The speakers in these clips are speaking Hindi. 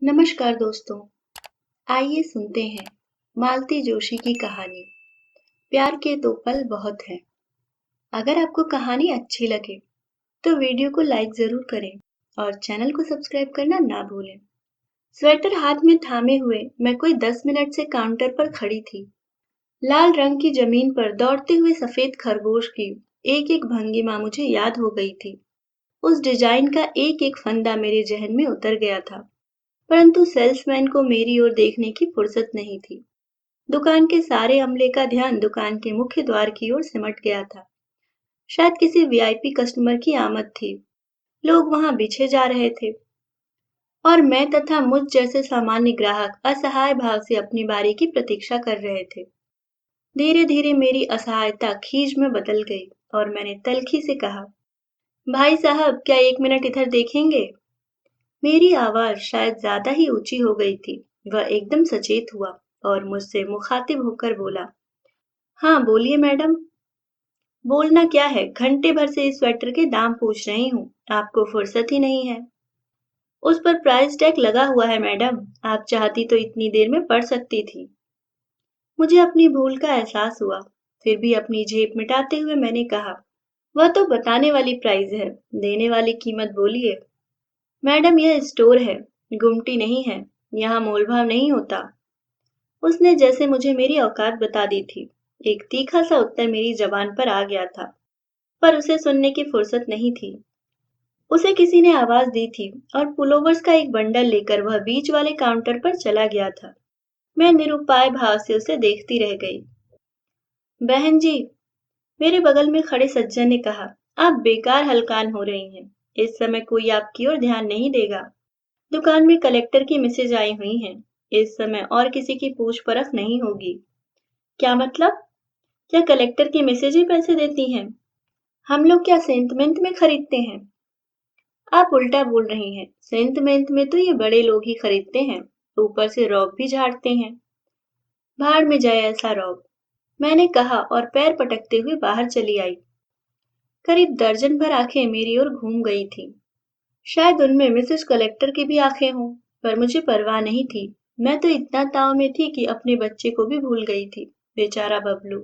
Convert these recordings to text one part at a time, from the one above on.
नमस्कार दोस्तों, आइए सुनते हैं मालती जोशी की कहानी। प्यार के तो पल बहुत हैं। अगर आपको कहानी अच्छी लगे तो वीडियो को लाइक जरूर करें और चैनल को सब्सक्राइब करना ना भूलें। स्वेटर हाथ में थामे हुए मैं कोई 10 मिनट से काउंटर पर खड़ी थी। लाल रंग की जमीन पर दौड़ते हुए सफेद खरगोश की एक एक भंगिमा मुझे याद हो गई थी। उस डिजाइन का एक एक फंदा मेरे जहन में उतर गया था, परंतु सेल्समैन को मेरी ओर देखने की फुर्सत नहीं थी। दुकान के सारे अमले का ध्यान दुकान के मुख्य द्वार की ओर सिमट गया था। शायद किसी वीआईपी कस्टमर की आमद थी। लोग वहां बिछे जा रहे थे और मैं तथा मुझ जैसे सामान्य ग्राहक असहाय भाव से अपनी बारी की प्रतीक्षा कर रहे थे। धीरे धीरे मेरी असहायता खीज में बदल गई और मैंने तल्खी से कहा, भाई साहब क्या 1 मिनट इधर देखेंगे? मेरी आवाज शायद ज्यादा ही ऊंची हो गई थी। वह एकदम सचेत हुआ और मुझसे मुखातिब होकर बोला, हाँ बोलिए मैडम। बोलना क्या है, घंटे भर से इस स्वेटर के दाम पूछ रही हूँ, आपको फुर्सत ही नहीं है। उस पर प्राइस टैग लगा हुआ है मैडम, आप चाहती तो इतनी देर में पढ़ सकती थी। मुझे अपनी भूल का एहसास हुआ, फिर भी अपनी जेब मिटाते हुए मैंने कहा, वह तो बताने वाली प्राइस है, देने वाली कीमत बोलिए। मैडम यह स्टोर है, गुमटी नहीं है, यहाँ मोलभाव नहीं होता। उसने जैसे मुझे मेरी औकात बता दी थी। एक तीखा सा उत्तर मेरी जबान पर आ गया था, पर उसे सुनने की फुर्सत नहीं थी। उसे किसी ने आवाज दी थी और पुलोवर्स का एक बंडल लेकर वह बीच वाले काउंटर पर चला गया था। मैं निरुपाय भाव से उसे देखती रह गई। बहन जी, मेरे बगल में खड़े सज्जन ने कहा, आप बेकार हलकान हो रही हैं। इस समय कोई आपकी ओर ध्यान नहीं देगा। दुकान में कलेक्टर की मैसेज आई हुई हैं। इस समय और किसी की पूछ परख नहीं होगी। क्या मतलब? क्या कलेक्टर की मैसेज ही पैसे देती हैं? हम लोग क्या सेंटमेंट में खरीदते हैं? आप उल्टा बोल रही हैं। सेंटमेंट में तो ये बड़े लोग ही खरीदते हैं, ऊपर से रौब भी झाड़ते हैं। भाड़ में जाए ऐसा रौब, मैंने कहा और पैर पटकते हुए बाहर चली आई। करीब दर्जन भर आंखें मेरी ओर घूम गई थीं। शायद उनमें मिसेस कलेक्टर की भी आंखें हों, पर मुझे परवाह नहीं थी। मैं तो इतना ताव में थी कि अपने बच्चे को भी भूल गई थी। बेचारा बबलू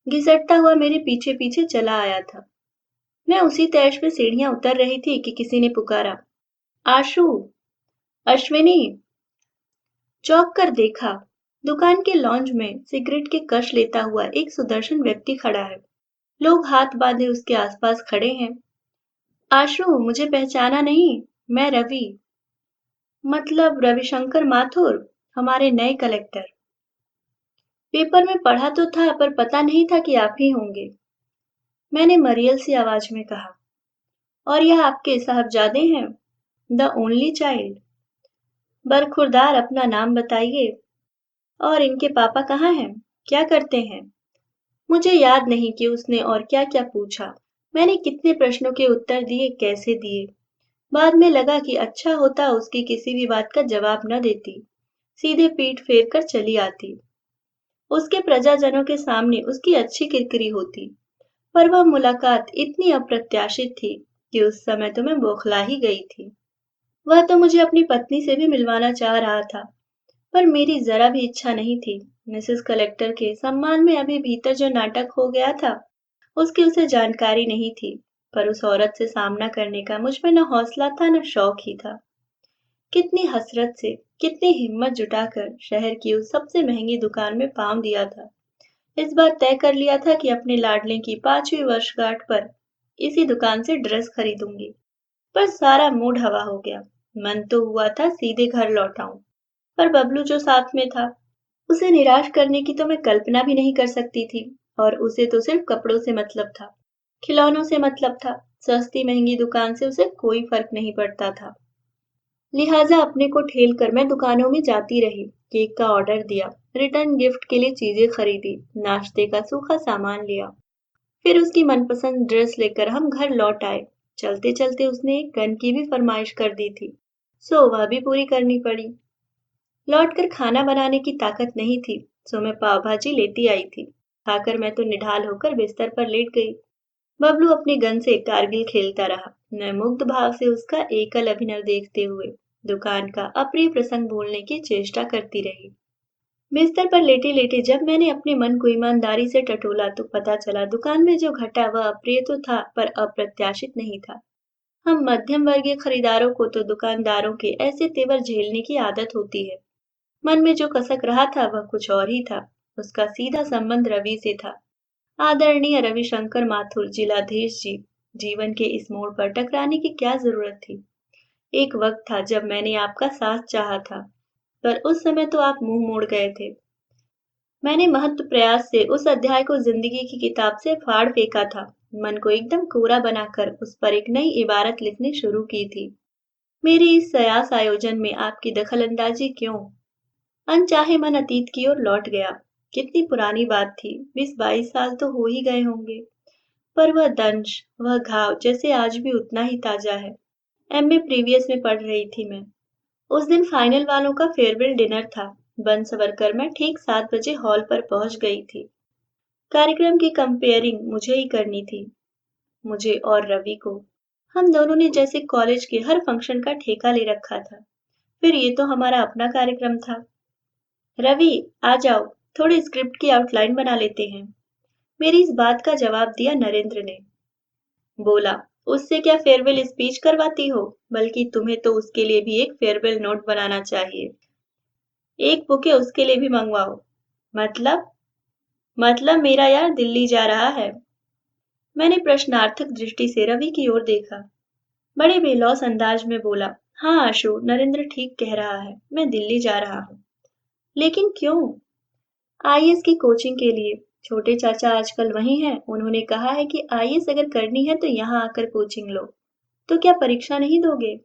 घिसटता हुआ मेरे पीछे पीछे चला आया था। मैं उसी तैश में सीढ़ियां उतर रही थी कि किसी ने पुकारा, आशु, अश्विनी। चौंक कर देखा, दुकान के लॉन्ज में सिगरेट के कश लेता हुआ एक सुदर्शन व्यक्ति खड़ा है। लोग हाथ बांधे उसके आसपास खड़े हैं। आशु, मुझे पहचाना नहीं? मैं रवि, मतलब रविशंकर माथुर, हमारे नए कलेक्टर। पेपर में पढ़ा तो था पर पता नहीं था कि आप ही होंगे। मैंने मरियल सी आवाज में कहा, और यह आपके साहबजादे हैं, द ओनली चाइल्ड। बरखुरदार अपना नाम बताइए, और इनके पापा कहाँ हैं, क्या करते हैं? मुझे याद नहीं कि उसने और क्या क्या पूछा। मैंने कितने प्रश्नों के उत्तर दिए, कैसे दिए। बाद में लगा कि अच्छा होता उसकी किसी भी बात का जवाब न देती, सीधे पीठ फेर कर चली आती। उसके प्रजाजनों के सामने उसकी अच्छी किरकिरी होती, पर वह मुलाकात इतनी अप्रत्याशित थी कि उस समय तो मैं बौखला ही गई थी। वह तो मुझे अपनी पत्नी से भी मिलवाना चाह रहा था, पर मेरी जरा भी इच्छा नहीं थी। मिसेस कलेक्टर के सम्मान में अभी भीतर जो नाटक हो गया था, उसकी उसे जानकारी नहीं थी, पर उस औरत से सामना करने का मुझ में न हौसला था न शौक ही था। कितनी हसरत से, कितनी हिम्मत जुटाकर शहर की उस सबसे महंगी दुकान में पांव दिया था। इस बार तय कर लिया था कि अपने लाडले की 5वीं वर्षगांठ पर इसी दुकान से ड्रेस खरीदूंगी। पर सारा मूड हवा हो गया। मन तो हुआ था सीधे घर लौट आऊं, पर बबलू जो साथ में था, उसे निराश करने की तो मैं कल्पना भी नहीं कर सकती थी। और उसे तो सिर्फ कपड़ों से मतलब था, खिलौनों से मतलब था। सस्ती महंगी दुकान से उसे कोई फर्क नहीं पड़ता था। लिहाजा अपने को ठेल कर मैं दुकानों में जाती रही। केक का ऑर्डर दिया, रिटर्न गिफ्ट के लिए चीजें खरीदी, नाश्ते का सूखा सामान लिया। फिर उसकी मनपसंद ड्रेस लेकर हम घर लौट आए। चलते चलते उसने एक गन की भी फरमाइश कर दी थी, सो वह भी पूरी करनी पड़ी। लौटकर खाना बनाने की ताकत नहीं थी, सो मैं पाव भाजी लेती आई थी। खाकर मैं तो निढाल होकर बिस्तर पर लेट गई। बबलू अपनी गन से कारगिल खेलता रहा, मैं मुग्ध भाव से उसका एकल अभिनव देखते हुए। दुकान का अप्रिय प्रसंग भूलने की चेष्टा करती रही। बिस्तर पर लेटे-लेटे जब मैंने अपने मन को ईमानदारी से टटोला तो पता चला दुकान में जो घटा वह अप्रिय तो था पर अप्रत्याशित नहीं था। हम मध्यम वर्गीय खरीदारों को तो दुकानदारों के ऐसे तेवर झेलने की आदत होती है। मन में जो कसक रहा था वह कुछ और ही था। उसका सीधा संबंध रवि से था। आदरणीय रविशंकर माथुर जिलाधीश जी, जीवन के इस मोड़ पर टकराने की क्या जरूरत थी? एक वक्त था जब मैंने आपका साथ चाहा था, पर उस समय तो आप मुंह मोड़ गए थे। मैंने महत्व प्रयास से उस अध्याय को जिंदगी की किताब से फाड़ फेंका था। मन को एकदम कोरा बनाकर उस पर एक नई इबारत लिखनी शुरू की थी। मेरे इस प्रयास आयोजन में आपकी दखलंदाजी क्यों? अनचाहे मन अतीत की ओर लौट गया। कितनी पुरानी बात थी, 20-22 साल तो हो ही गए होंगे। पर वह दंश, वह घाव जैसे आज भी उतना ही ताजा है। एमए प्रीवियस में पढ़ रही थी मैं। उस दिन फाइनल वालों का फेयरवेल डिनर था। बन सवर कर मैं ठीक 7 बजे हॉल पर पहुंच गई थी। कार्यक्रम की कंपेयरिंग मुझे ही करनी थी, मुझे और रवि को। हम दोनों ने जैसे कॉलेज के हर फंक्शन का ठेका ले रखा था। फिर ये तो हमारा अपना कार्यक्रम था। रवि, आ जाओ, थोड़ी स्क्रिप्ट की आउटलाइन बना लेते हैं। मेरी इस बात का जवाब दिया नरेंद्र ने। बोला, उससे क्या फेयरवेल स्पीच करवाती हो, बल्कि तुम्हें तो उसके लिए भी एक फेयरवेल नोट बनाना चाहिए। एक बुके उसके लिए भी मंगवाओ। मतलब? मतलब मेरा यार दिल्ली जा रहा है। मैंने प्रश्नार्थक दृष्टि से रवि की ओर देखा। बड़े बेलौस अंदाज में बोला, हाँ आशु, नरेंद्र ठीक कह रहा है, मैं दिल्ली जा रहा हूँ। लेकिन क्यों? आईएएस की कोचिंग के लिए। छोटे चाचा आजकल वहीं हैं, उन्होंने कहा है कि आईएएस अगर करनी है तो यहाँ आकर कोचिंग लो। तो क्या परीक्षा नहीं दोगे?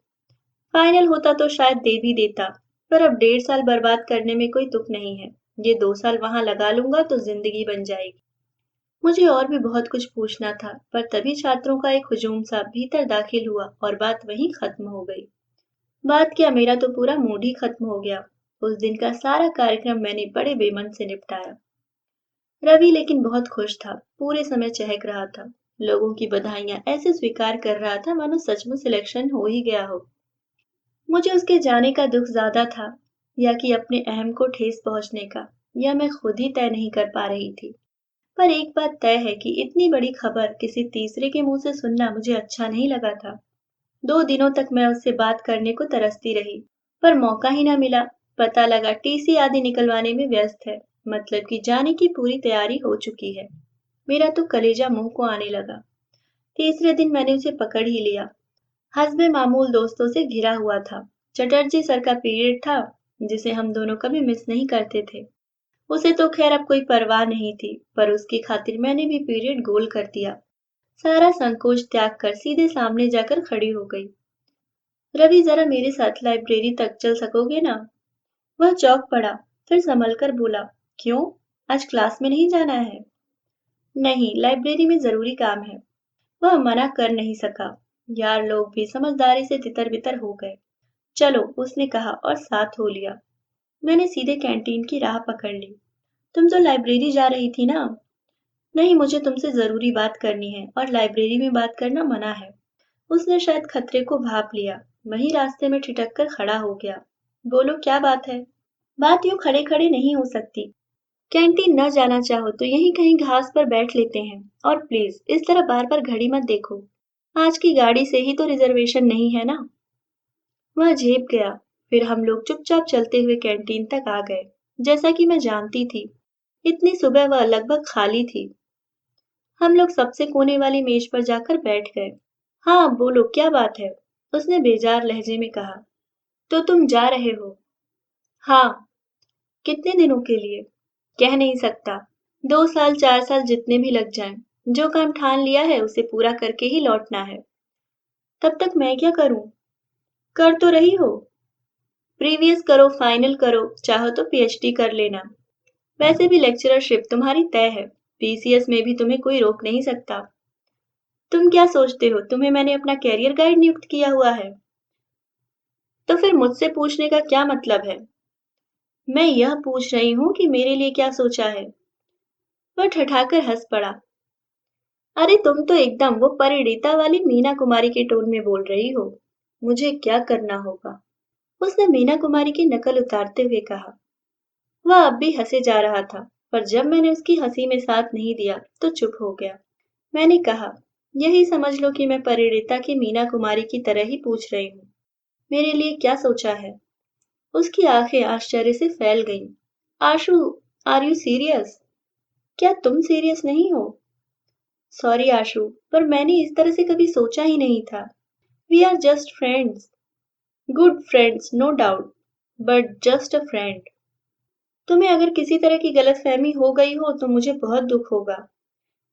फाइनल होता तो शायद दे भी देता, पर अब 1.5 साल बर्बाद करने में कोई तुक नहीं है। ये 2 साल वहां लगा लूंगा तो जिंदगी बन जाएगी। मुझे और भी बहुत कुछ पूछना था, पर तभी छात्रों का एक हुजूम सा भीतर दाखिल हुआ और बात वहीं खत्म हो गई। बात क्या, मेरा तो पूरा मूड ही खत्म हो गया। उस दिन का सारा कार्यक्रम मैंने बड़े बेमन से निपटाया। रवि लेकिन बहुत खुश था, पूरे समय चहक रहा था। लोगों की बधाइयां ऐसे स्वीकार कर रहा था मानो सचमुच सिलेक्शन हो ही गया हो। मुझे उसके जाने का दुख ज्यादा था, या कि अपने अहम को ठेस पहुंचने का, यह मैं खुद ही तय नहीं कर पा रही थी। पर एक बात तय है कि इतनी बड़ी खबर किसी तीसरे के मुंह से सुनना मुझे अच्छा नहीं लगा था। 2 दिनों तक मैं उससे बात करने को तरसती रही, पर मौका ही न मिला। पता लगा टीसी आदि निकलवाने में व्यस्त है, मतलब कि जाने की पूरी तैयारी हो चुकी है। मेरा तो कलेजा मुंह को आने लगा। तीसरे दिन मैंने उसे पकड़ ही लिया। हस्बे मामूल दोस्तों से घिरा हुआ था। चटर्जी सर का पीरियड था, जिसे हम दोनों कभी मिस नहीं करते थे। उसे तो खैर अब कोई परवाह नहीं थी, पर उसकी खातिर मैंने भी पीरियड गोल कर दिया। सारा संकोच त्याग कर सीधे सामने जाकर खड़ी हो गई। रवि, जरा मेरे साथ लाइब्रेरी तक चल सकोगे ना? वह चौंक पड़ा, फिर संभल कर बोला, क्यों? आज क्लास में नहीं जाना है? नहीं, लाइब्रेरी में जरूरी काम है। वह मना कर नहीं सका। यार, लोग भी समझदारी से तितर बितर हो गए। चलो, उसने कहा और साथ हो लिया। मैंने सीधे कैंटीन की राह पकड़ ली। तुम तो लाइब्रेरी जा रही थी ना? नहीं, मुझे तुमसे जरूरी बात करनी है और लाइब्रेरी में बात करना मना है। उसने शायद खतरे को भांप लिया, वहीं रास्ते में ठिठक कर खड़ा हो गया। बोलो, क्या बात है? बात यूं खड़े खड़े नहीं हो सकती। कैंटीन न जाना चाहो तो यहीं कहीं घास पर बैठ लेते हैं। और प्लीज इस तरह बार बार घड़ी मत देखो। आज की गाड़ी से ही तो रिजर्वेशन नहीं है ना? वह झेप गया। फिर हम लोग चुपचाप चलते हुए कैंटीन तक आ गए। जैसा कि मैं जानती थी, इतनी सुबह वह लगभग खाली थी। हम लोग सबसे कोने वाली मेज पर जाकर बैठ गए। हाँ बोलो, क्या बात है? उसने बेजार लहजे में कहा। तो तुम जा रहे हो? हाँ। कितने दिनों के लिए? कह नहीं सकता। 2 साल 4 साल जितने भी लग जाएं। जो काम ठान लिया है उसे पूरा करके ही लौटना है। तब तक मैं क्या करूं? कर तो रही हो। प्रीवियस करो, फाइनल करो, चाहो तो पीएचडी कर लेना। वैसे भी लेक्चररशिप तुम्हारी तय है। पीसीएस में भी तुम्हें कोई रोक नहीं सकता। तुम क्या सोचते हो, तुम्हें मैंने अपना कैरियर गाइड नियुक्त किया हुआ है? तो फिर मुझसे पूछने का क्या मतलब है? मैं यह पूछ रही हूँ कि मेरे लिए क्या सोचा है। वह ठठाकर हंस पड़ा। अरे तुम तो एकदम वो परिणीता वाली मीना कुमारी के टोन में बोल रही हो। मुझे क्या करना होगा? उसने मीना कुमारी की नकल उतारते हुए कहा। वह अब भी हंसे जा रहा था, पर जब मैंने उसकी हंसी में साथ नहीं दिया तो चुप हो गया। मैंने कहा, यही समझ लो कि मैं परिणीता की मीना कुमारी की तरह ही पूछ रही हूँ। मेरे लिए क्या सोचा है? उसकी आंखें आश्चर्य से फैल गईं। आशु, आर यू सीरियस? क्या तुम सीरियस नहीं हो? सॉरी आशु, पर मैंने इस तरह से कभी सोचा ही नहीं था। We are just friends. Good friends, no doubt, but just a friend. तुम्हें अगर किसी तरह की गलतफहमी हो गई हो तो मुझे बहुत दुख होगा।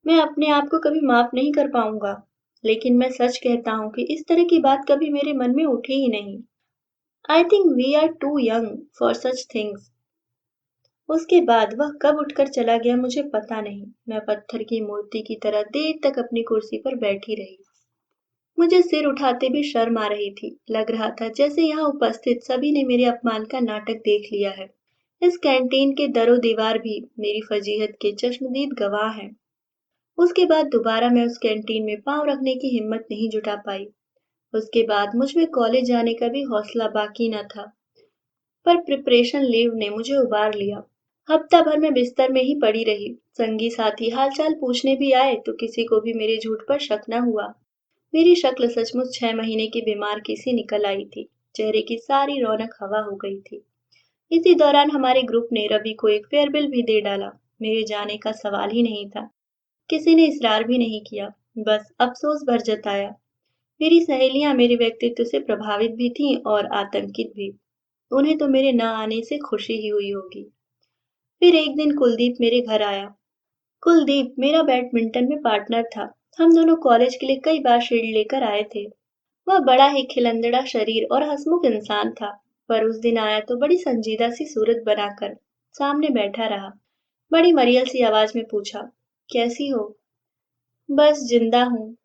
मैं अपने आप को कभी माफ नहीं कर पाऊंगा। लेकिन मैं सच कहता हूँ कि इस तरह की बात कभी मेरे मन में उठी ही नहीं। I think we are too young for such things. उसके बाद वह कब उठकर चला गया मुझे पता नहीं। मैं पत्थर की मूर्ति की तरह देर तक अपनी कुर्सी पर बैठी रही। मुझे सिर उठाते भी शर्म आ रही थी। लग रहा था जैसे यहाँ उपस्थित सभी ने मेरे अपमान का नाटक देख लिया है। इस कैंटीन के दरो दीवार भी मेरी फजीहत के चश्मदीद गवाह हैं। उसके बाद दोबारा मैं उस कैंटीन में पाँव रखने की हिम्मत नहीं जुटा पाई। उसके बाद मुझ में कॉलेज जाने का भी हौसला बाकी न था। पर प्रिपरेशन लीव ने मुझे उबार लिया। हफ्ता भर मैं बिस्तर में ही पड़ी रही। संगी साथी हालचाल पूछने भी आए तो किसी को भी मेरे झूठ पर शक न हुआ। मेरी शक्ल सचमुच 6 महीने की बीमार की सी निकल आई थी। चेहरे की सारी रौनक हवा हो गई थी। इसी दौरान हमारे ग्रुप ने रवि को एक फेयरवेल भी दे डाला। मेरे जाने का सवाल ही नहीं था। किसी ने इसरार भी नहीं किया, बस अफसोस भर जताया। मेरी सहेलियां मेरे व्यक्तित्व से प्रभावित भी थीं और आतंकित भी। उन्हें तो मेरे न आने से खुशी ही हुई होगी। फिर एक दिन कुलदीप मेरे घर आया। कुलदीप मेरा बैडमिंटन में पार्टनर था। हम दोनों कॉलेज के लिए कई बार शील्ड लेकर आए थे। वह बड़ा ही खिलंदड़ा शरीर और हंसमुख इंसान था, पर उस दिन आया तो बड़ी संजीदा सी सूरत बनाकर सामने बैठा रहा। बड़ी मरियल सी आवाज में पूछा, कैसी हो? बस जिंदा हूँ।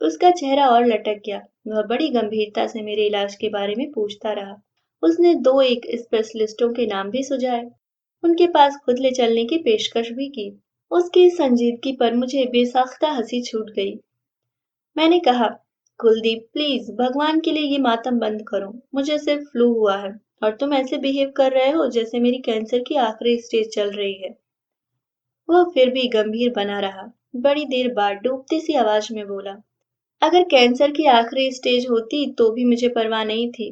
उसका चेहरा और लटक गया। वह बड़ी गंभीरता से मेरे इलाज के बारे में पूछता रहा। उसने दो एक स्पेशलिस्टों के नाम भी सुझाए। उनके पास खुद ले चलने की पेशकश भी की। उसकी इस संजीदगी पर मुझे बेसाख्ता हंसी छूट गई। मैंने कहा, कुलदीप प्लीज भगवान के लिए ये मातम बंद करो। मुझे सिर्फ फ्लू हुआ है और तुम ऐसे बिहेव कर रहे हो जैसे मेरी कैंसर की आखिरी स्टेज चल रही है। वह फिर भी गंभीर बना रहा। बड़ी देर बाद डूबती सी आवाज में बोला, अगर कैंसर की आखिरी स्टेज होती तो भी मुझे परवाह नहीं थी।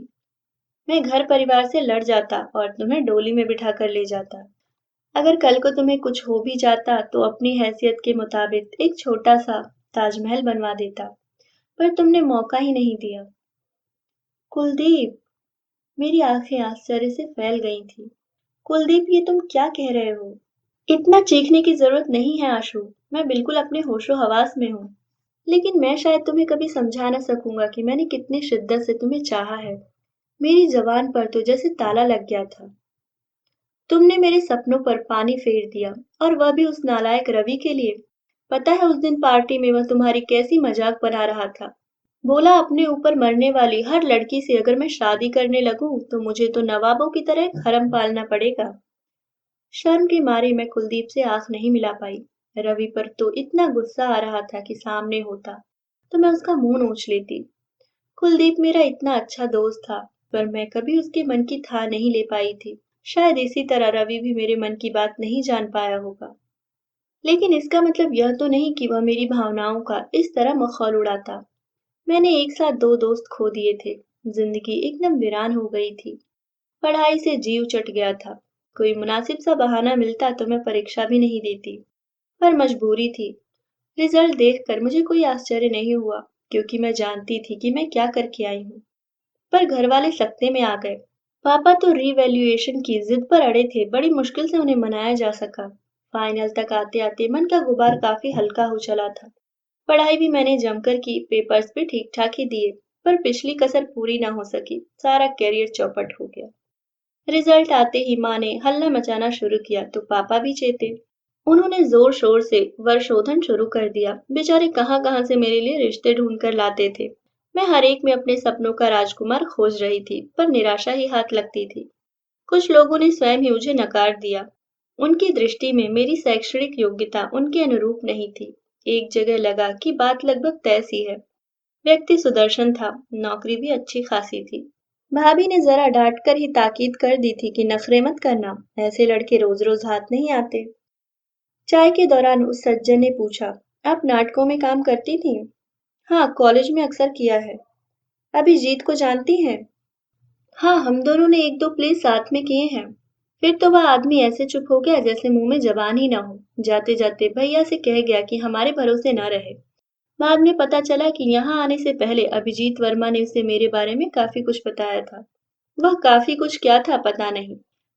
मैं घर परिवार से लड़ जाता और तुम्हें डोली में बिठा कर ले जाता। अगर कल को तुम्हें कुछ हो भी जाता तो अपनी हैसियत के मुताबिक एक छोटा सा ताजमहल बनवा देता। पर तुमने मौका ही नहीं दिया। कुलदीप, मेरी आंखें आश्चर्य से फैल गई थी। कुलदीप, ये तुम क्या कह रहे हो? इतना चीखने की जरूरत नहीं है आशु। मैं बिल्कुल अपने होशो हवास में हूँ। लेकिन मैं शायद तुम्हें कभी समझा न सकूंगा कि मैंने कितनी शिद्दत से तुम्हें चाहा है। मेरी जबान पर तो जैसे ताला लग गया था। तुमने मेरे सपनों पर पानी फेर दिया, और वह भी उस नालायक रवि के लिए। पता है उस दिन पार्टी में वह तुम्हारी कैसी मजाक बना रहा था। बोला अपने ऊपर मरने वाली हर लड़की से अगर मैं शादी करने लगूं तो मुझे तो नवाबों की तरह एक हरम पालना पड़ेगा। शर्म के मारे मैं कुलदीप से आंख नहीं मिला पाई। रवि पर तो इतना गुस्सा आ रहा था कि सामने होता तो मैं उसका मुंह नोच लेती। कुलदीप मेरा इतना अच्छा दोस्त था, पर मैं कभी उसके मन की था नहीं ले पाई थी। शायद इसी तरह रवि भी मेरे मन की बात नहीं जान पाया होगा। लेकिन इसका मतलब यह तो नहीं कि वह मेरी भावनाओं का इस तरह मखौल उड़ाता। मैंने एक साथ दो दोस्त खो दिए थे। जिंदगी एकदम वीरान हो गई थी। पढ़ाई से जीव चट गया था। कोई मुनासिब सा बहाना मिलता तो मैं परीक्षा भी नहीं देती, पर मजबूरी थी। रिजल्ट देखकर मुझे कोई आश्चर्य नहीं हुआ, क्योंकि मैं जानती थी कि मैं क्या करके आई हूँ। पर घर वाले सकते में आ गए। पापा तो रीवैल्यूएशन की जिद पर अड़े थे। बड़ी मुश्किल से उन्हें मनाया जा सका। फाइनल तक आते आते मन का गुबार काफी हल्का हो चला था। पढ़ाई भी मैंने जमकर की, पेपर्स भी ठीक ठाक ही दिए, पर पिछली कसर पूरी ना हो सकी। सारा कैरियर चौपट हो गया। रिजल्ट आते ही माँ ने हल्ला मचाना शुरू किया तो पापा भी चेते। उन्होंने जोर शोर से वर्शोधन शुरू कर दिया। बेचारे कहाँ कहाँ से मेरे लिए रिश्ते ढूंढ कर लाते थे। मैं हर एक में अपने सपनों का राजकुमार खोज रही थी, पर निराशा ही हाथ लगती थी। कुछ लोगों ने स्वयं ही मुझे नकार दिया। उनकी दृष्टि में मेरी शैक्षणिक योग्यता उनके अनुरूप नहीं थी। एक जगह लगा कि बात लगभग तय सी है। व्यक्ति सुदर्शन था, नौकरी भी अच्छी खासी थी। भाभी ने जरा डांट कर ही ताकीद कर दी थी कि नखरे मत करना, ऐसे लड़के रोज रोज हाथ नहीं आते। चाय के दौरान उस सज्जन ने पूछा, आप नाटकों में काम करती थी? हाँ, कॉलेज में अक्सर किया है। अभिजीत को जानती हैं? हाँ, हम दोनों ने एक दो प्ले साथ में किए हैं। फिर तो वह आदमी ऐसे चुप हो गया जैसे मुंह में जबान ही ना हो। जाते जाते भैया से कह गया कि हमारे भरोसे न रहे। बाद में पता चला कि यहाँ आने से पहले अभिजीत वर्मा ने उसे मेरे बारे में काफी कुछ बताया था। वह काफी कुछ क्या था पता नहीं,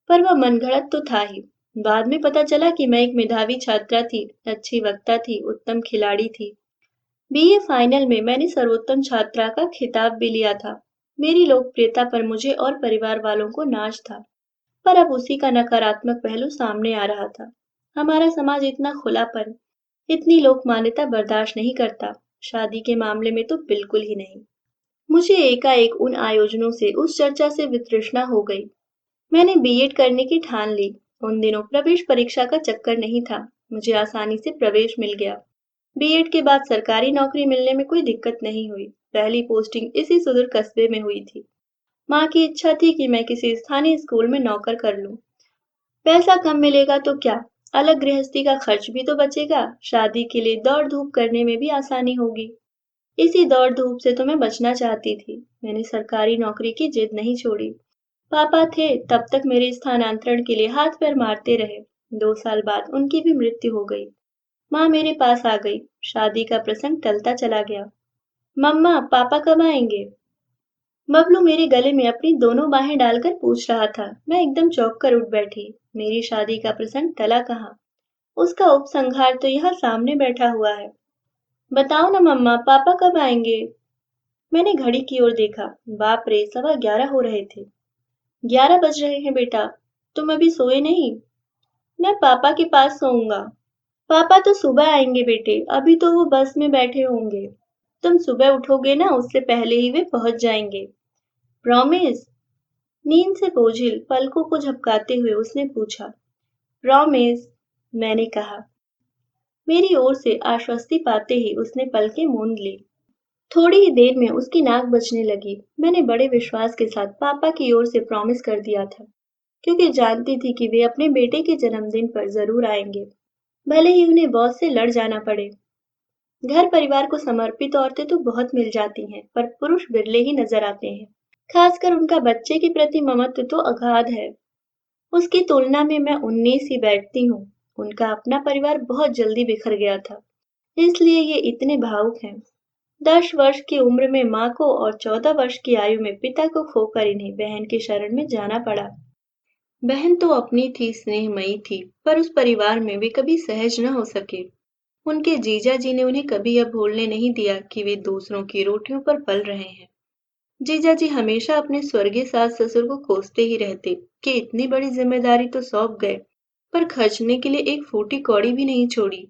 पर वह मनगढ़ंत तो था ही। बाद में पता चला कि मैं एक मेधावी छात्रा थी, अच्छी वक्ता थी, उत्तम खिलाड़ी थी। बीए फाइनल में मैंने सर्वोत्तम छात्रा का खिताब भी लिया था। मेरी लोकप्रियता पर मुझे और परिवार वालों को नाज था, पर अब उसी का नकारात्मक पहलू सामने आ रहा था। हमारा समाज इतना खुलापन, इतनी लोक मान्यता बर्दाश्त नहीं करता, शादी के मामले में तो बिल्कुल ही नहीं। मुझे एकाएक उन आयोजनों से, उस चर्चा से वितृष्णा हो गई। मैंने बीएड करने की ठान ली। उन दिनों प्रवेश परीक्षा का चक्कर नहीं था, मुझे आसानी से प्रवेश मिल गया। बीएड के बाद सरकारी नौकरी मिलने में कोई दिक्कत नहीं हुई। पहली पोस्टिंग इसी सुदूर कस्बे में हुई थी। माँ की इच्छा थी कि मैं किसी स्थानीय स्कूल में नौकर कर लूं। पैसा कम मिलेगा तो क्या, अलग गृहस्थी का खर्च भी तो बचेगा, शादी के लिए दौड़ धूप करने में भी आसानी होगी। इसी दौड़ धूप से तो मैं बचना चाहती थी। मैंने सरकारी नौकरी की जिद नहीं छोड़ी। पापा थे तब तक मेरे स्थानांतरण के लिए हाथ पैर मारते रहे। 2 साल बाद उनकी भी मृत्यु हो गई। माँ मेरे पास आ गई। शादी का प्रसंग टलता चला गया। मम्मा, पापा कब आएंगे? बबलू मेरे गले में अपनी दोनों बाहें डालकर पूछ रहा था। मैं एकदम चौंक कर उठ बैठी। मेरी शादी का प्रसंग टला कहाँ? उसका उपसंहार तो यहाँ सामने बैठा हुआ है। बताओ ना मम्मा, पापा कब आएंगे? मैंने घड़ी की ओर देखा। बाप रे, 11:15 हो रहे थे। 11 बज रहे हैं बेटा, तुम अभी सोए नहीं? मैं पापा के पास सोऊंगा। पापा तो सुबह आएंगे बेटे, अभी तो वो बस में बैठे होंगे। तुम सुबह उठोगे ना, उससे पहले ही वे पहुंच जाएंगे। प्रॉमिस? नींद से बोझिल पलकों को झपकाते हुए उसने पूछा। प्रॉमिस, मैंने कहा। मेरी ओर से आश्वस्ति पाते ही उसने पलकें मूंद ली। थोड़ी ही देर में उसकी नाक बजने लगी। मैंने बड़े विश्वास के साथ पापा की ओर से प्रॉमिस कर दिया था, क्योंकि जानती थी कि वे अपने बेटे के जन्मदिन पर जरूर आएंगे, भले ही उन्हें बॉस से लड़ जाना पड़े। घर परिवार को समर्पित औरतें तो बहुत मिल जाती हैं, पर पुरुष बिरले ही नजर आते हैं। खासकर उनका बच्चे के प्रति ममत्व तो अगाध है। उसकी तुलना में मैं 19 ही बैठती हूँ। उनका अपना परिवार बहुत जल्दी बिखर गया था, इसलिए ये इतने भावुक हैं। 10 वर्ष की उम्र में माँ को और 14 वर्ष की आयु में पिता को खोकर इन्हें बहन की शरण में जाना पड़ा। बहन तो अपनी थी, स्नेहमयी थी, पर उस परिवार में वे कभी सहज न हो सके। उनके जीजा जी ने उन्हें कभी यह भूलने नहीं दिया कि वे दूसरों की रोटियों पर पल रहे हैं। जीजा जी हमेशा अपने स्वर्गीय सास ससुर को कोसते ही रहते कि इतनी बड़ी जिम्मेदारी तो सौंप गए, पर खर्चने के लिए एक फूटी कौड़ी भी नहीं छोड़ी।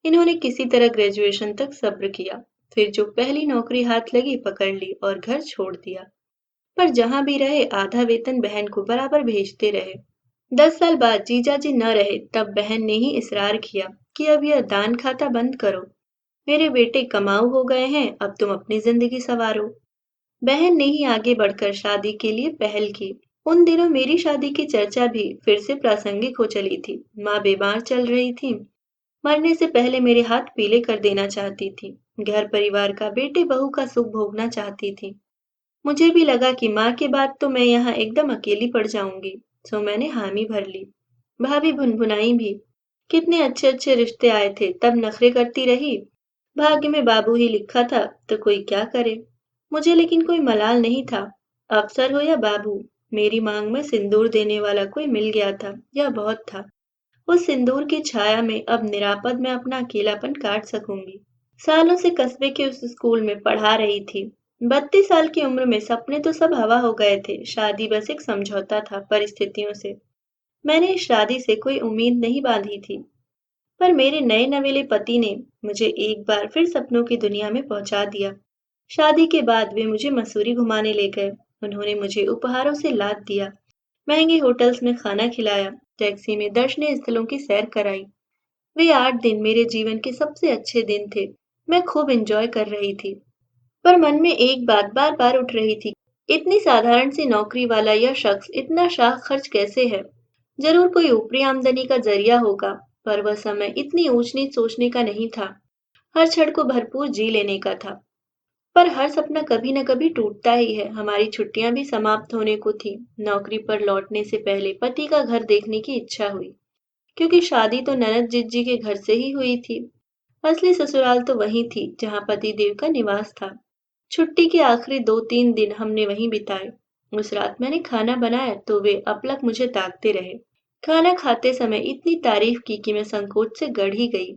इन्होंने किसी तरह ग्रेजुएशन तक सब्र किया, फिर जो पहली नौकरी हाथ लगी पकड़ ली और घर छोड़ दिया। पर जहां भी रहे आधा वेतन बहन को बराबर भेजते रहे। 10 साल बाद जीजा जी न रहे तब बहन ने ही इसरार किया कि अब यह दान खाता बंद करो। मेरे बेटे कमाऊ हो गए हैं, अब तुम अपनी जिंदगी संवारो। बहन ने ही आगे बढ़कर शादी के लिए पहल की। उन दिनों मेरी शादी की चर्चा भी फिर से प्रासंगिक हो चली थी। माँ बीमार चल रही थी, मरने से पहले मेरे हाथ पीले कर देना चाहती थी। घर परिवार का, बेटे बहू का सुख भोगना चाहती थी। मुझे भी लगा कि माँ के बाद तो मैं यहाँ एकदम अकेली पड़ जाऊंगी, सो मैंने हामी भर ली। भाभी भुनभुनाई भी। कितने अच्छे अच्छे रिश्ते आए थे, तब नखरे करती रही। भाग्य में बाबू ही लिखा था, तो कोई क्या करे। मुझे लेकिन कोई मलाल नहीं था। अफसर हो या बाबू, मेरी मांग में सिंदूर देने वाला कोई मिल गया था, यह बहुत था। उस सिंदूर की छाया में अब निरापद मैं अपना अकेलापन काट सकूंगी। सालों से कस्बे के उस स्कूल में पढ़ा रही थी। 32 साल की उम्र में सपने तो सब हवा हो गए थे, शादी बस एक समझौता था परिस्थितियों से। मैंने इस शादी से कोई उम्मीद नहीं बांधी थी, पर मेरे नए नवेले पति ने मुझे एक बार फिर सपनों की दुनिया में पहुंचा दिया। शादी के बाद वे मुझे मसूरी घुमाने ले गए। उन्होंने मुझे उपहारों से लाद दिया, महंगे होटल्स में खाना खिलाया, टैक्सी में दर्शनीय स्थलों की सैर कराई। वे 8 दिन मेरे जीवन के सबसे अच्छे दिन थे। मैं खूब एंजॉय कर रही थी, पर मन में एक बात बार बार उठ रही थी इतनी साधारण सी नौकरी वाला यह शख्स इतना शाह खर्च कैसे है? जरूर कोई ऊपरी आमदनी का जरिया होगा, पर वह समय इतनी ऊंच नीच सोचने का नहीं था। हर क्षण को भरपूर जी लेने का था। पर हर सपना कभी न कभी टूटता ही है। हमारी छुट्टियां भी समाप्त होने को थी। नौकरी पर लौटने से पहले पति का घर देखने की इच्छा हुई, क्योंकि शादी तो ननद जिज्जी के घर से ही हुई थी। असली ससुराल तो वही थी जहाँ पति देव का निवास था। छुट्टी के आखिरी 2-3 दिन हमने वहीं बिताए। उस रात मैंने खाना बनाया तो वे अपलक मुझे ताकते रहे। खाना खाते समय इतनी तारीफ की कि मैं संकोच से गड़ ही गई।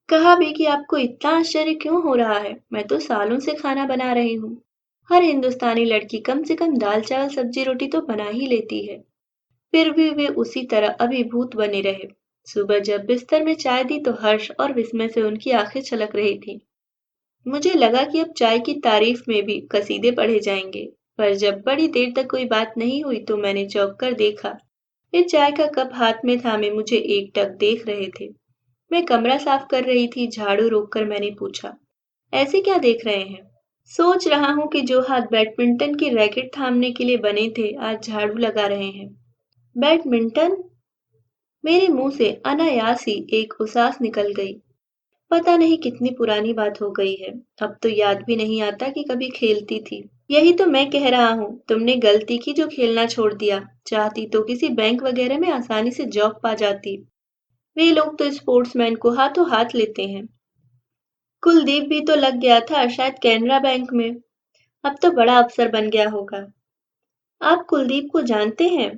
कहा भी कि आपको इतना आश्चर्य क्यों हो रहा है? मैं तो सालों से खाना बना रही हूँ। हर हिंदुस्तानी लड़की कम से कम दाल चावल सब्जी रोटी तो बना ही लेती है। फिर भी वे उसी तरह अभिभूत बने रहे। सुबह जब बिस्तर में चाय दी तो हर्ष और विस्मय से उनकी आंखें छलक रही थी। मुझे लगा कि अब चाय की तारीफ में भी कसीदे पढ़े जाएंगे, पर जब बड़ी देर तक कोई बात नहीं हुई तो मैंने चौंक कर देखा। वे चाय का कप हाथ में थामे मुझे एकटक देख रहे थे। मैं कमरा साफ कर रही थी। झाड़ू रोककर मैंने पूछा, ऐसे क्या देख रहे हैं? सोच रहा हूँ कि जो हाथ बैडमिंटन की रैकेट थामने के लिए बने थे आज झाड़ू लगा रहे हैं। बैडमिंटन? मेरे मुंह से अनायास ही एक उसास निकल गई। पता नहीं कितनी पुरानी बात हो गई है। अब तो याद भी नहीं आता कि कभी खेलती थी। यही तो मैं कह रहा हूँ, तुमने गलती की जो खेलना छोड़ दिया। चाहती तो किसी बैंक वगैरह में आसानी से जॉब पा जाती। वे लोग तो स्पोर्ट्समैन को हाथों हाथ लेते हैं। कुलदीप भी तो लग गया था, शायद कैनरा बैंक में। अब तो बड़ा अफसर बन गया होगा। आप कुलदीप को जानते हैं?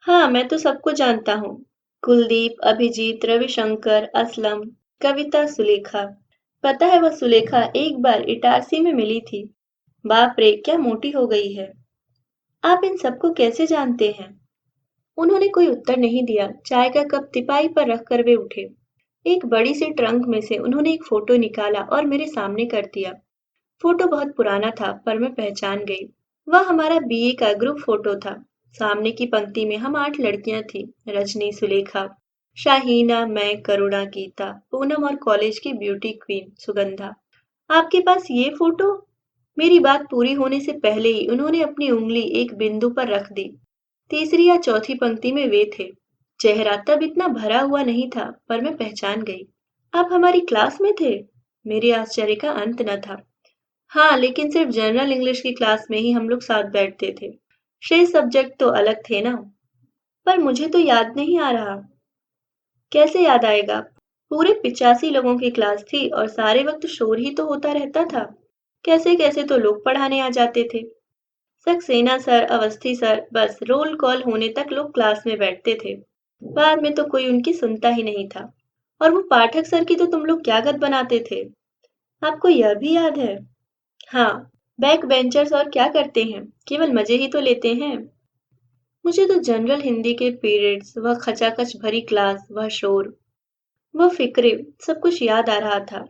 हाँ, मैं तो सबको जानता हूँ। कुलदीप, अभिजीत, रविशंकर, असलम, कविता, सुलेखा। पता है वह सुलेखा एक बार इटारसी में मिली थी। बाप रे क्या मोटी हो गई है। आप इन सबको कैसे जानते हैं? उन्होंने कोई उत्तर नहीं दिया। चाय का कप तिपाई पर रखकर वे उठे। एक बड़ी सी ट्रंक में से उन्होंने एक फोटो निकाला और मेरे सामने कर दिया। फोटो बहुत पुराना था पर मैं पहचान गई। वह हमारा बीए का ग्रुप फोटो था। सामने की पंक्ति में हम 8 लड़कियां थी। रजनी, सुलेखा, शाहीना, मैं, करुणा, गीता, पूनम और कॉलेज की ब्यूटी क्वीन सुगंधा। आपके पास ये फोटो? मेरी बात पूरी होने से पहले ही उन्होंने अपनी उंगली एक बिंदु पर रख दी। तीसरी या चौथी पंक्ति में वे थे। चेहरा तब इतना भरा हुआ नहीं था पर मैं पहचान गई। आप हमारी क्लास में थे? मेरे आश्चर्य का अंत न था। हाँ, लेकिन सिर्फ जनरल इंग्लिश की क्लास में ही हम लोग साथ बैठते थे। शेष सब्जेक्ट तो अलग थे ना। पर मुझे तो याद नहीं आ रहा। कैसे याद आएगा? पूरे 85 लोगों की क्लास थी और सारे वक्त शोर ही तो होता रहता था। कैसे कैसे तो लोग पढ़ाने आ जाते थे। सक्सेना सर, अवस्थी सर, बस रोल कॉल होने तक लोग क्लास में बैठते थे। बाद में तो कोई उनकी सुनता ही नहीं था। और वो पाठक सर की तो तुम लोग क्या गत बनाते थे? आपको यह भी याद है? हाँ, बैक बेंचर्स और क्या करते हैं? केवल मजे ही तो लेते हैं। मुझे तो जनरल हिंदी के पीरियड्स, वह खचाखच भरी क्लास, वह शोर, वह फिक्रे, सब कुछ याद आ रहा था।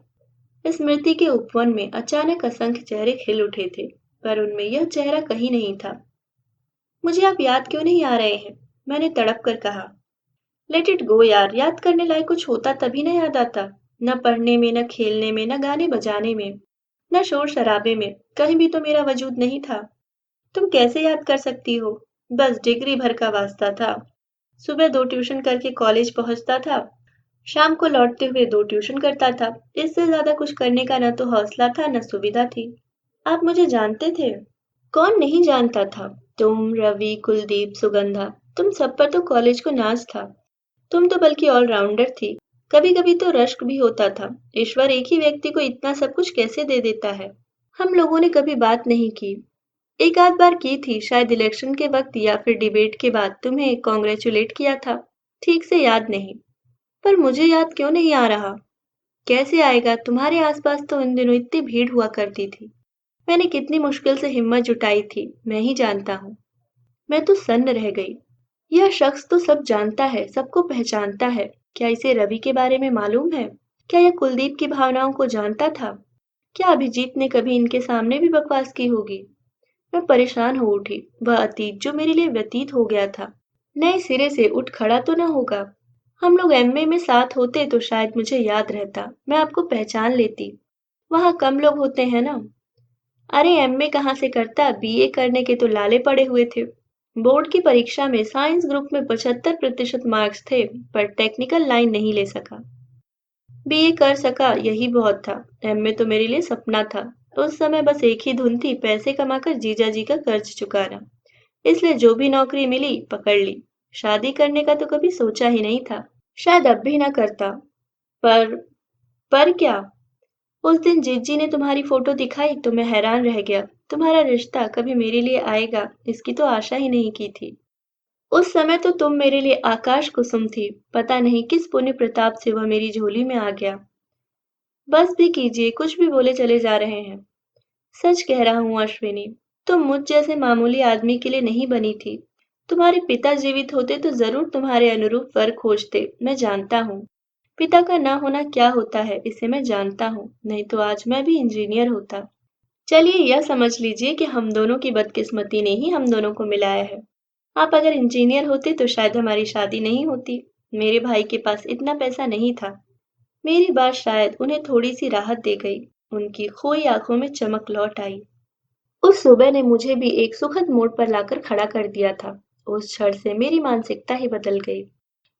स्मृति के उपवन में अचानक असंख्य चेहरे खिल उठे थे, पर उनमें यह चेहरा कहीं नहीं था। मुझे आप याद क्यों नहीं आ रहे हैं? मैंने तड़प कर कहा। लेट इट गो यार, याद करने लायक कुछ होता तभी न याद आता। न पढ़ने में, न खेलने में, न गाने बजाने में, न शोर शराबे में, कहीं भी तो मेरा वजूद नहीं था। तुम कैसे याद कर सकती हो? बस डिग्री भर का वास्ता था। सुबह 2 ट्यूशन करके कॉलेज पहुंचता था। शाम को लौटते हुए 2 ट्यूशन करता था। इससे ज्यादा कुछ करने का न तो हौसला था न सुविधा थी। आप मुझे जानते थे? कौन नहीं जानता था? तुम, रवि, कुलदीप, सुगंधा, तुम सब पर तो कॉलेज को नाज था। तुम तो बल्कि ऑलराउंडर थी। कभी कभी तो रश्क भी होता था। ईश्वर एक ही व्यक्ति को इतना सब कुछ कैसे दे देता है? हम लोगों ने कभी बात नहीं की। एक आध बार की थी, शायद इलेक्शन के वक्त या फिर डिबेट के बाद तुम्हें कॉन्ग्रेचुलेट किया था। ठीक से याद नहीं। पर मुझे याद क्यों नहीं आ रहा? कैसे आएगा? तुम्हारे आसपास तो उन दिनों इतनी भीड़ हुआ करती थी। मैंने कितनी मुश्किल से हिम्मत जुटाई थी, मैं ही जानता हूँ। मैं तो सन्न रह गई। यह शख्स तो सब जानता है, सबको पहचानता है। क्या इसे रवि के बारे में मालूम है? क्या यह कुलदीप की भावनाओं को जानता था? क्या अभिजीत ने कभी इनके सामने भी बकवास की होगी? मैं परेशान हो उठी। वह अतीत जो मेरे लिए व्यतीत हो गया था, नए सिरे से उठ खड़ा तो न होगा। हम लोग एमए में साथ होते तो शायद मुझे याद रहता, मैं आपको पहचान लेती। वहाँ कम लोग होते हैं ना। अरे एमए कहाँ से करता, बीए करने के तो लाले पड़े हुए थे। बोर्ड की परीक्षा में साइंस ग्रुप में 75% मार्क्स थे, पर टेक्निकल लाइन नहीं ले सका। बीए कर सका यही बहुत था। एमए तो मेरे लिए सपना था। उस समय बस एक ही धुन थी, पैसे कमाकर जीजा जी का कर्ज चुकाना। इसलिए जो भी नौकरी मिली पकड़ ली। शादी करने का तो कभी सोचा ही नहीं था। शायद अब भी ना करता। पर पर क्या? उस दिन जीजी ने तुम्हारी फोटो दिखाई तो मैं हैरान रह गया। तुम्हारा रिश्ता कभी मेरे लिए आएगा इसकी तो आशा ही नहीं की थी। उस समय तो तुम मेरे लिए आकाश कुसुम थी। पता नहीं किस पुण्य प्रताप से वह मेरी झोली में आ गया। बस भी कीजिए, कुछ भी बोले चले जा रहे हैं। सच कह रहा हूँ अश्विनी, तुम मुझ जैसे मामूली आदमी के लिए नहीं बनी थी। तुम्हारे पिता जीवित होते तो जरूर तुम्हारे अनुरूप वर खोजते, मैं जानता हूँ। पिता का ना होना क्या होता है इसे मैं जानता हूँ, नहीं तो आज मैं भी इंजीनियर होता। चलिए यह समझ लीजिए कि हम दोनों की बदकिस्मती ने ही हम दोनों को मिलाया है। आप अगर इंजीनियर होते तो शायद हमारी शादी नहीं होती। मेरे भाई के पास इतना पैसा नहीं था। मेरी बात शायद उन्हें थोड़ी सी राहत दे गई। उनकी खोई आंखों में चमक लौट आई। उस सुबह ने मुझे भी एक सुखद मोड़ पर लाकर खड़ा कर दिया था। उस क्षण से मेरी मानसिकता ही बदल गई।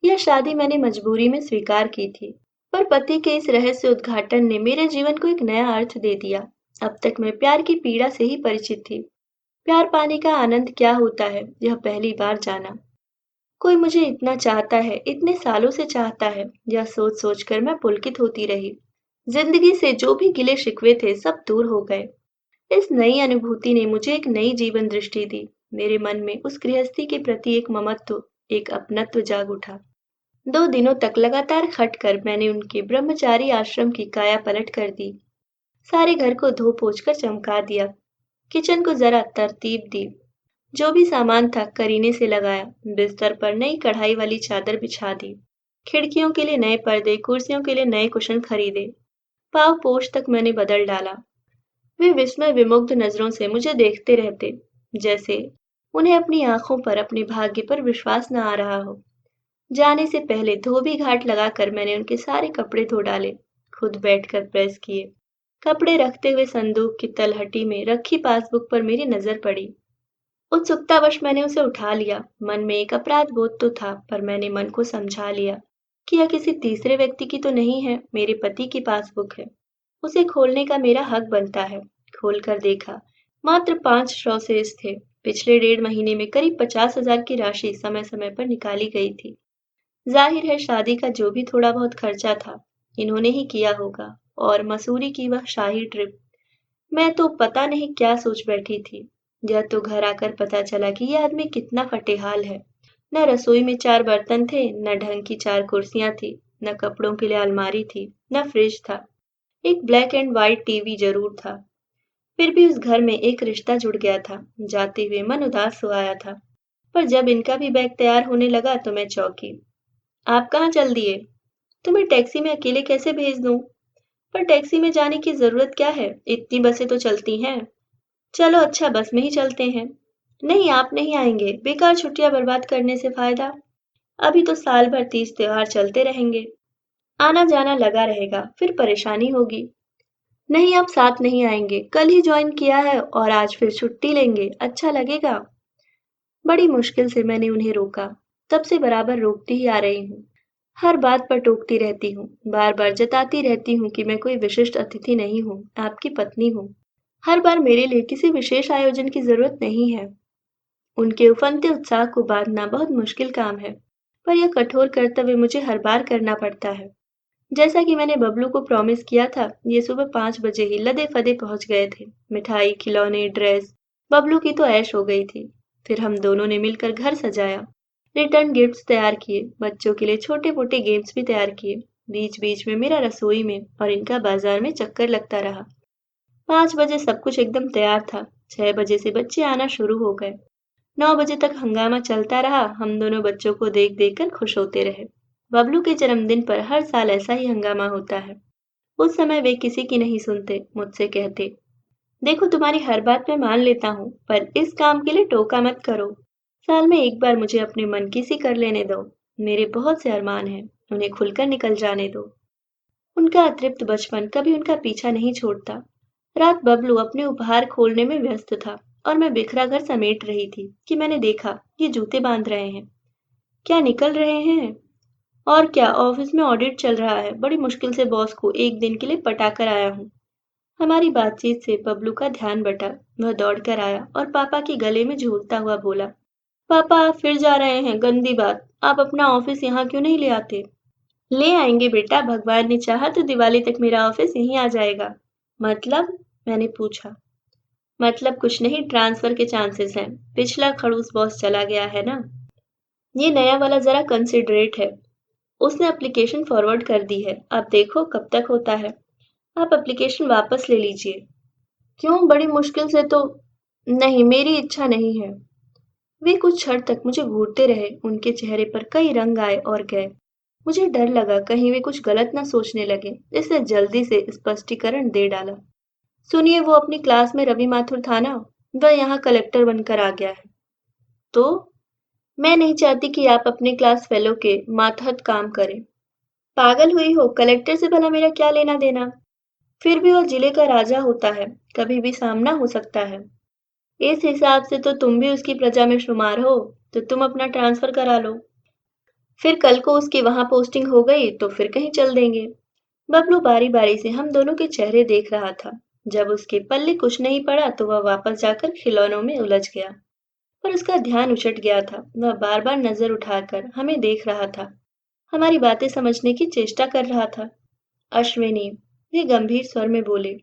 यह शादी मैंने मजबूरी में स्वीकार की थी, पर पति के इस रहस्य उद्घाटन ने मेरे जीवन को एक नया अर्थ दे दिया। अब तक मैं प्यार की पीड़ा से ही परिचित थी। प्यार पाने का आनंद क्या होता है यह पहली बार जाना। कोई मुझे इतना चाहता है, इतने सालों से चाहता है, यह सोच सोच कर मैं पुलकित होती रही। जिंदगी से जो भी गिले शिकवे थे सब दूर हो गए। इस नई अनुभूति ने मुझे एक नई जीवन दृष्टि दी। मेरे मन में उस गृहस्थी के प्रति एक ममत्व, एक अपनत्व जाग उठा। 2 दिनों तक लगातार खट कर मैंने उनके ब्रह्मचारी आश्रम की काया पलट कर दी। सारे घर को धो पोंछ कर चमका दिया। किचन को जरा तरतीब दी। जो भी सामान था करीने से लगाया। बिस्तर पर नई कढ़ाई वाली चादर बिछा दी। खिड़कियों के लिए नए पर्दे, कुर्सियों के लिए नए कुशन खरीदे। पाव पोछ तक मैंने बदल डाला। वे विस्मय विमुग्ध नजरों से मुझे देखते रहते, जैसे उन्हें अपनी आंखों पर, अपने भाग्य पर विश्वास न आ रहा हो। जाने से पहले धोबी घाट लगाकर मैंने उनके सारे कपड़े धो डाले, खुद बैठकर प्रेस किए। कपड़े रखते हुए संदूक की तलहटी में रखी पासबुक पर मेरी नजर पड़ी। उत्सुकतावश मैंने उसे उठा लिया। मन में एक अपराध बोध तो था, पर मैंने मन को समझा लिया कि यह किसी तीसरे व्यक्ति की तो नहीं है, मेरे पति की पासबुक है। उसे खोलने का मेरा हक बनता है। खोलकर देखा, मात्र 5 शेष थे। पिछले 1.5 महीने में करीब 50,000 की राशि समय समय पर निकाली गई थी। जाहिर है शादी का जो भी थोड़ा बहुत खर्चा था इन्होंने ही किया होगा। और मसूरी की वह शाही ट्रिप, मैं तो पता नहीं क्या सोच बैठी थी। यह तो घर आकर पता चला कि यह आदमी कितना फटेहाल है। न रसोई में 4 बर्तन थे, न ढंग की 4 कुर्सियां थी, न कपड़ों के लिए अलमारी थी, न फ्रिज था। एक ब्लैक एंड व्हाइट टीवी जरूर था। फिर भी उस घर में एक रिश्ता जुड़ गया था। जाते हुए मन उदास हो आया था, पर जब इनका भी बैग तैयार होने लगा तो मैं चौंकी। आप कहाँ चल दिए? तुम्हें टैक्सी में अकेले कैसे भेज दूं? पर टैक्सी में जाने की जरूरत क्या है, इतनी बसें तो चलती हैं। चलो अच्छा, बस में ही चलते हैं। नहीं, आप नहीं आएंगे, बेकार छुट्टियां बर्बाद करने से फायदा। अभी तो साल भर 30 त्योहार चलते रहेंगे। आना जाना लगा रहेगा, फिर परेशानी होगी। नहीं, आप साथ नहीं आएंगे, कल ही ज्वाइन किया है और आज फिर छुट्टी लेंगे, अच्छा लगेगा? बड़ी मुश्किल से मैंने उन्हें रोका। तब से बराबर रोकती ही आ रही हूँ। हर बात पर टोकती रहती हूँ, बार बार जताती रहती हूँ कि मैं कोई विशिष्ट अतिथि नहीं हूँ, आपकी पत्नी हूँ। हर बार मेरे लिए किसी विशेष आयोजन की जरूरत नहीं है। उनके उफनते उत्साह को बांधना बहुत मुश्किल काम है, पर यह कठोर कर्तव्य मुझे हर बार करना पड़ता है। जैसा कि मैंने बबलू को प्रॉमिस किया था, ये सुबह 5 बजे ही लदे फदे पहुंच गए थे। मिठाई, खिलौने, ड्रेस, बबलू की तो ऐश हो गई थी। फिर हम दोनों ने मिलकर घर सजाया, रिटर्न गिफ्ट्स तैयार किए, बच्चों के लिए छोटे मोटे गेम्स भी तैयार किए। बीच बीच में मेरा रसोई में और इनका बाजार में चक्कर लगता रहा। 5 बजे सब कुछ एकदम तैयार था। 6 बजे से बच्चे आना शुरू हो गए। 9 बजे तक हंगामा चलता रहा। हम दोनों बच्चों को देख देख कर खुश होते रहे। बबलू के जन्मदिन पर हर साल ऐसा ही हंगामा होता है। उस समय वे किसी की नहीं सुनते, मुझसे कहते, देखो तुम्हारी हर बात मैं मान लेता हूँ, पर इस काम के लिए टोका मत करो। साल में एक बार मुझे अपने मन की सी कर लेने दो। मेरे बहुत से अरमान हैं, उन्हें खुलकर निकल जाने दो। उनका अतृप्त बचपन कभी उनका पीछा नहीं छोड़ता। रात बबलू अपने उपहार खोलने में व्यस्त था और मैं बिखरा घर समेट रही थी कि मैंने देखा ये जूते बांध रहे हैं। क्या निकल रहे हैं? और क्या, ऑफिस में ऑडिट चल रहा है, बड़ी मुश्किल से बॉस को एक दिन के लिए पटाकर आया हूँ। हमारी बातचीत से बबलू का ध्यान बटा। वह दौड़कर आया और पापा के गले में झूलता हुआ बोला, पापा आप फिर जा रहे हैं, गंदी बात, आप अपना ऑफिस यहाँ क्यों नहीं ले आते? ले आएंगे बेटा, भगवान ने चाहा तो दिवाली तक मेरा ऑफिस यहीं आ जाएगा। मतलब? मैंने पूछा। मतलब कुछ नहीं, ट्रांसफर के चांसेस हैं। पिछला खड़ूस बॉस चला गया है ना। ये नया वाला जरा कंसिडरेट है। उसने एप्लीकेशन फॉरवर्ड कर दी है, अब देखो कब तक होता है। आप एप्लीकेशन वापस ले लीजिए। क्यों, बड़ी मुश्किल से तो। नहीं, मेरी इच्छा नहीं है। वे कुछ क्षण तक मुझे घूरते रहे, उनके चेहरे पर कई रंग आए और गए। मुझे डर लगा कहीं वे कुछ गलत न सोचने लगे, इसलिए जल्दी से स्पष्टीकरण दे डाला। सुनिए, वो अपनी क्लास में रवि माथुर था ना, वह यहाँ कलेक्टर बनकर आ गया है। तो मैं नहीं चाहती कि आप अपने क्लास फेलो के मातहत काम करें। पागल हुई हो, कलेक्टर से भला मेरा क्या लेना देना? फिर भी वह जिले का राजा होता है, कभी भी सामना हो सकता है। इस हिसाब से तो तुम भी उसकी प्रजा में शुमार हो, तो तुम अपना ट्रांसफर करा लो। फिर कल को उसकी वहां पोस्टिंग हो गई तो फिर कहीं चल देंगे। बबलू बारी बारी से हम दोनों के चेहरे देख रहा था। जब उसके पल्ले कुछ नहीं पड़ा तो वह वापस जाकर खिलौनों में उलझ गया। पर उसका ध्यान उचट गया था, वह बार बार नजर उठाकर हमें देख रहा था, हमारी बातें समझने की चेष्टा कर रहा था। अश्विनी, वे गंभीर स्वर में बोले,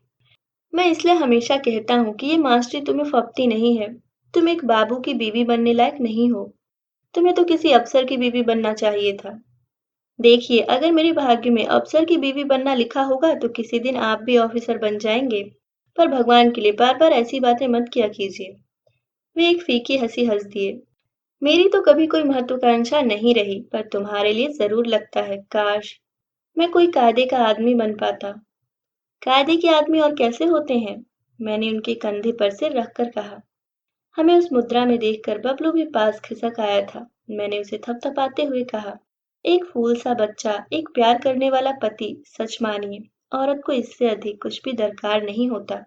मैं इसलिए हमेशा कहता हूँ कि ये मास्टरी तुम्हें फबती नहीं है। तुम एक बाबू की बीवी बनने लायक नहीं हो। तुम्हें तो किसी अफसर की बीवी बनना चाहिए था। देखिए, अगर मेरे भाग्य में अफसर की बीवी बनना लिखा होगा तो किसी दिन आप भी ऑफिसर बन जाएंगे। पर भगवान के लिए बार बार ऐसी बातें मत किया कीजिए। वे एक फीकी हंसी हंस दिए। मेरी तो कभी कोई महत्वाकांक्षा नहीं रही, पर तुम्हारे लिए जरूर लगता है, काश मैं कोई कायदे का आदमी बन पाता। कायदे के आदमी और कैसे होते हैं? मैंने उनके कंधे पर सिर रखकर कहा। हमें उस मुद्रा में देखकर बबलू भी पास खिसक आया था। मैंने उसे थपथपाते हुए कहा, एक फूल सा बच्चा, एक प्यार करने वाला पति, सच मानिए, औरत को इससे अधिक कुछ भी दरकार नहीं होता।